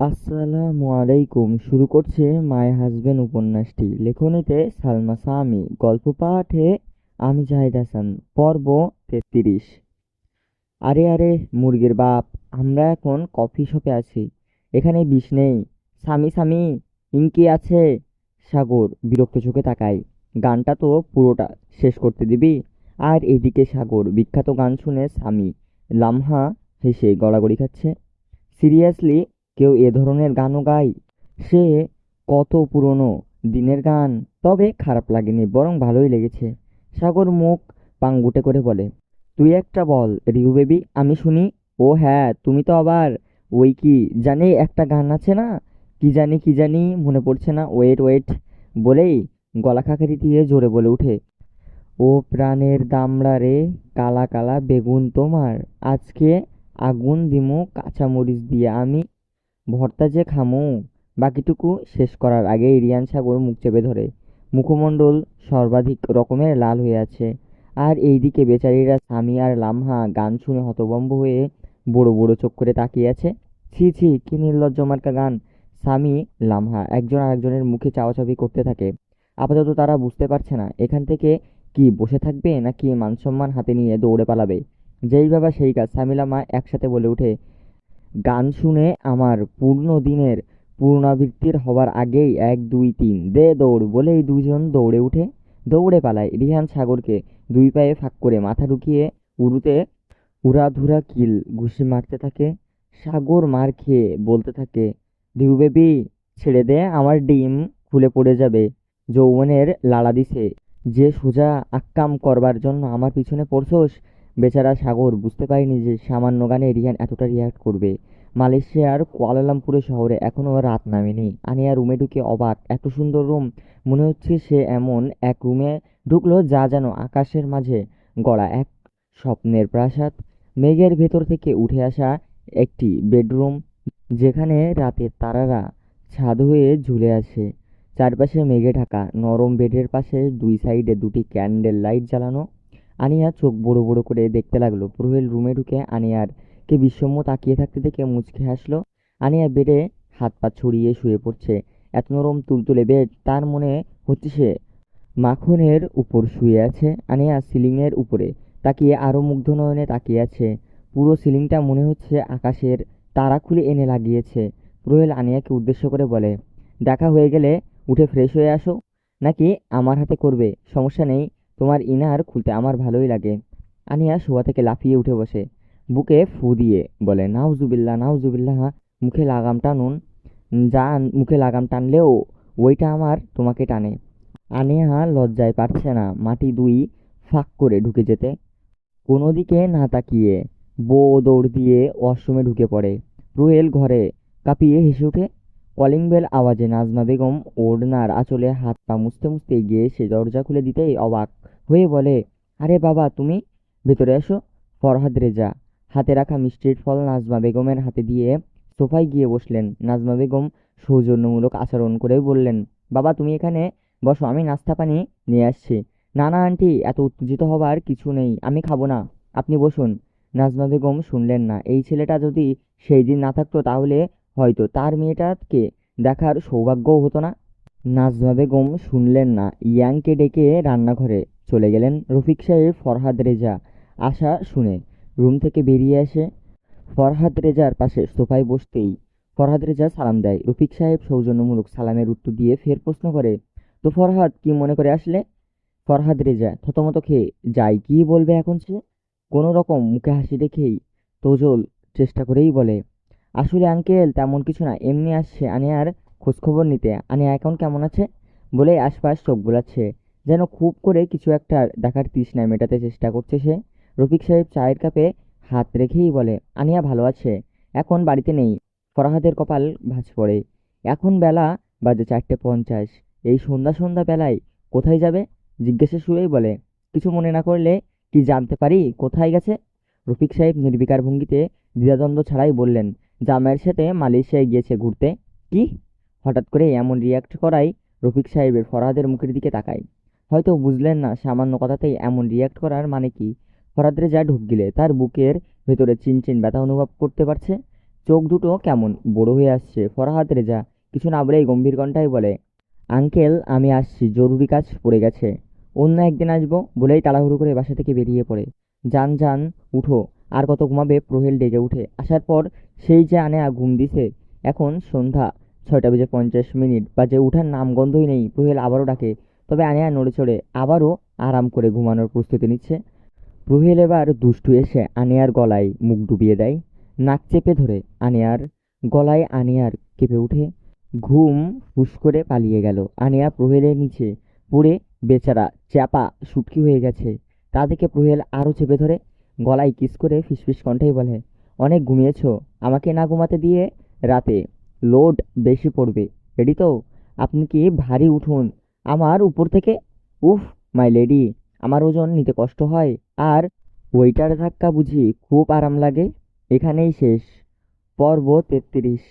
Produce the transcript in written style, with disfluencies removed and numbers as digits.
আসসালামু আলাইকুম। শুরু করছে মাই হাজবেন্ড উপন্যাসটি। লেখনীতে সালমা সামি, গল্প পাঠে আমি জাহিদ হাসান। পর্ব ৩৩। আরে আরে মুরগির বাপ, আমরা এখন কফি শপে আছি, এখানে বিষ নেই। সামি সামি, ইনকি আছে? সাগর বিরক্ত চোখে তাকায়। গানটা তো পুরোটা শেষ করতে দিবি? আর এদিকে সাগর বিখ্যাত গান শুনে সামি লামহা হেসে গড়াগড়ি খাচ্ছে। সিরিয়াসলি, কেউ এ ধরনের গানও গায়? সে কত পুরনো দিনের গান। তবে খারাপ লাগেনি, বরং ভালোই লেগেছে। সাগর মুখ পাংগুটে করে বলে, তুই একটা বল রিউ বেবি, আমি শুনি। ও হ্যাঁ, তুমি তো আবার ওই কি জানি একটা গান আছে না, কি জানি মনে পড়ছে না, ওয়েট ওয়েট বলেই গলা খাকারি দিয়ে জোরে বলে উঠে, ও প্রাণের দামড়া রে, কালা কালা বেগুন তোমার, আজকে আগুন দিমু কাঁচামরিচ দিয়ে আমি ভর্তা যে খামু। বাকিটুকু শেষ করার আগেই রিয়ান সাগর মুখ চেপে ধরে। মুখমণ্ডল সর্বাধিক রকমের লাল হয়ে আছে। আর এইদিকে বেচারিরা স্বামী আর লামহা গান শুনে হতভম্ব হয়ে বড় বড় চোখ করে তাকিয়ে আছে। ছি ছি, কি নির্লজ্জ মার্কা গান! স্বামী লামহা একজন আরেকজনের মুখে চাওয়াচাওয়ি করতে থাকে। আপাতত তারা বুঝতে পারছে না এখান থেকে কি বসে থাকবে নাকি মানসম্মান হাতে নিয়ে দৌড়ে পালাবে। যেই বাবা সেই কাজ, স্বামী লামা একসাথে বলে উঠে, গান শুনে আমার পূর্ণ দিনের পুনরাবৃত্তির হবার আগেই ১ ২ ৩ দে দৌড় বলেই দুজন দৌড়ে উঠে দৌড়ে পালায়। রিহান সাগরকে দুই পায়ে ফাঁক করে মাথা ঢুকিয়ে উড়ুতে উড়াধুরা কিল ঘুষি মারতে থাকে। সাগর মার খেয়ে বলতে থাকে, ঢিউ বেবি, ছেড়ে দে, আমার ডিম খুলে পড়ে যাবে। যৌবনের লাড়া দিছে যে সোজা আক্কাম করবার জন্য আমার পিছনে পড়ছোস। বেচারা সাগর বুঝতে পারেনি যে সামান্য গানে রিহান এতটা রিয়াক্ট করবে। মালয়েশিয়ার কুয়ালালামপুরে শহরে এখনো রাত নামেনি। আনিয়া রুমে ঢুকে অবাক, এত সুন্দর রুম। মনে হচ্ছে সে এমন এক রুমে ঢুকলো যা যেন আকাশের মাঝে গড়া এক স্বপ্নের প্রাসাদ। মেঘের ভেতর থেকে উঠে আসা একটি বেডরুম, যেখানে রাতের তারারা ছাদ হয়ে ঝুলে আছে। চারপাশে মেঘে ঢাকা নরম বেডের পাশে দুই সাইডে দুটি ক্যান্ডেল লাইট জ্বালানো। আনিয়া চোখ বড় বড় করে দেখতে লাগলো। প্রহেল রুমে ঢুকে আনিয়ার কে বিষম্য তাকিয়ে থাকতে দেখে মুচকি হাসলো। আনিয়া বেডে হাত পা ছড়িয়ে শুয়ে পড়ছে। এত নরম তুলতুলে বেড, তার মনে হচ্ছে সে মাখনের উপর শুয়ে আছে। আনিয়া সিলিংয়ের উপরে তাকিয়ে আরো মুগ্ধ নয়নে তাকিয়ে আছে। পুরো সিলিংটা মনে হচ্ছে আকাশের তারা খুলে এনে লাগিয়েছে। প্রহেল আনিয়াকে উদ্দেশ্য করে বলে, দেখা হয়ে গেলে উঠে ফ্রেশ হয়ে আসো, নাকি আমার হাতে করবে? সমস্যা নেই, তোমার ইনার খুলতে আমার ভালোই লাগে। আনিয়া শোয়া থেকে লাফিয়ে উঠে বসে, বুকে ফু দিয়ে বলে, নাউজুবিল্লাহ নাউজুবিল্লাহ, মুখে লাগাম টানুন। যা মুখে লাগাম টানলেও ওইটা আমার তোমাকে টানে। আনেহা লজ্জায় পারছে না মাটি দুই ফাঁক করে ঢুকে যেতে। কোনো দিকে না তাকিয়ে বউ দৌড় দিয়ে ওয়াশরুমে ঢুকে পড়ে। রুহেল ঘরে কাঁপিয়ে হেসে ওঠে। কলিং বেল আওয়াজে নাজমা বেগম ওড়নার আঁচলে হাত পা মুছতে মুছতে গিয়ে সে দরজা খুলে দিতেই অবাক হয়ে বলে, আরে বাবা তুমি, ভেতরে এসো। ফরহাদ রেজা হাতে রাখা মিষ্টির ফল নাজমা বেগমের হাতে দিয়ে সোফায় গিয়ে বসলেন। নাজমা বেগম সৌজন্যমূলক আচরণ করে বললেন, বাবা তুমি এখানে বসো, আমি নাস্তা পানি নিয়ে আসছি। না না আন্টি, এত উত্তেজিত হবার কিছু নেই, আমি খাবো না, আপনি বসুন। নাজমা বেগম শুনলেন না। এই ছেলেটা যদি সেই দিন না থাকতো তাহলে হয়তো তার মেয়েটাকে দেখার সৌভাগ্যও হতো না। নাজমা বেগম শুনলেন না। ইয়াংকে ডেকে রান্নাঘরে চলে গেলেন। রফিক সাহেব ফরহাদ রেজা আসা শুনে রুম থেকে বেরিয়ে আসে। ফরহাদ রেজার পাশে সোফায় বসতেই ফরহাদ রেজা সালাম দেয়। রফিক সাহেব সৌজন্যমূলক সালামের উত্তর দিয়ে ফের প্রশ্ন করে, তো ফরহাদ, কি মনে করে আসলে? ফরহাদ রেজা থতমত খেয়ে যায়, কি বলবে এখন সে? কোনো রকম মুখে হাসি রেখেই তোজল চেষ্টা করেই বলে, আসলে আঙ্কেল তেমন কিছু না, এমনি আসছে আনিয়ার খোঁজখবর নিতে। আনিয়া এখন কেমন আছে বলে আশপাশ চোখ বোলাচ্ছে, যেন খুব করে কিছু একটা দেখার তৃষ্ণায় মেটাতে চেষ্টা করছে সে। রফিক সাহেব চায়ের কাপে হাত রেখেই বলে, আনিয়া ভালো আছে, এখন বাড়িতে নেই। ফরহাদের কপাল ভাঁজ পড়ে। এখন বেলা বাজে ৪:৫০। এই সন্ধ্যা সন্ধ্যা বেলায় কোথায় যাবে? জিজ্ঞাসা শুয়েই বলে, কিছু মনে না করলে কি জানতে পারি কোথায় গেছে? রফিক সাহেব নির্বিকার ভঙ্গিতে দ্বিধাদ্বন্দ্ব ছাড়াই বললেন, জামাইয়ের সাথে মালয়েশিয়ায় গিয়েছে ঘুরতে। কি? হঠাৎ করে এমন রিয়াক্ট করায় রফিক সাহেবের ফরহাদের মুখের দিকে তাকায়। হয়তো বুঝলেন না সামান্য কথাতেই এমন রিয়াক্ট করার মানে কি। ফরহাদ রেজা ঢোক গিলে তার বুকের ভেতরে চিনচিন ব্যথা অনুভব করতে পারছে। চোখ দুটো কেমন বড় হয়ে আসছে। ফরহাদ রেজা কিছু না বলেই গম্ভীর কণ্ঠায় বলে, আঙ্কেল আমি আসছি, জরুরি কাজ পড়ে গেছে, অন্য একদিন আসবো বলেই তাড়াহুড়ো করে বাসা থেকে বেরিয়ে পড়ে। যান যান, উঠো, আর কত ঘুমাবে? প্রহেল ডেকে উঠে আসার পর সেই যে আনেয়া ঘুম দিছে। এখন সন্ধ্যা 6:50 বাজে, উঠার নামগন্ধই নেই। প্রহেল আবারও ডাকে, তবে আনেয়া নড়ে চড়ে আবারও আরাম করে ঘুমানোর প্রস্তুতি নিচ্ছে। প্রহেল এবার দুষ্টু এসে আনিয়ার গলায় মুখ ডুবিয়ে দেয়, নাক চেপে ধরে আনিয়ার গলায়। আনিয়ার কেঁপে উঠে, ঘুম হুশ করে পালিয়ে গেল। আনিয়া প্রহেলের নিচে পড়ে বেচারা চ্যাপা শুটকি হয়ে গেছে। তা দেখে প্রহেল আরও চেপে ধরে গলায় কিস করে ফিসফিস কণ্ঠেই বলে, অনেক ঘুমিয়েছো, আমাকে না ঘুমাতে দিয়ে রাতে লোড বেশি পড়বে। রেডি তো? আপনি কি ভারী? উঠুন আমার উপর থেকে। উফ মাই লেডি, আমার ওজন নিতে কষ্ট হয়, আর ওইটার ধাক্কা বুঝি খুব আরাম লাগে। এখানেই শেষ পর্ব 33।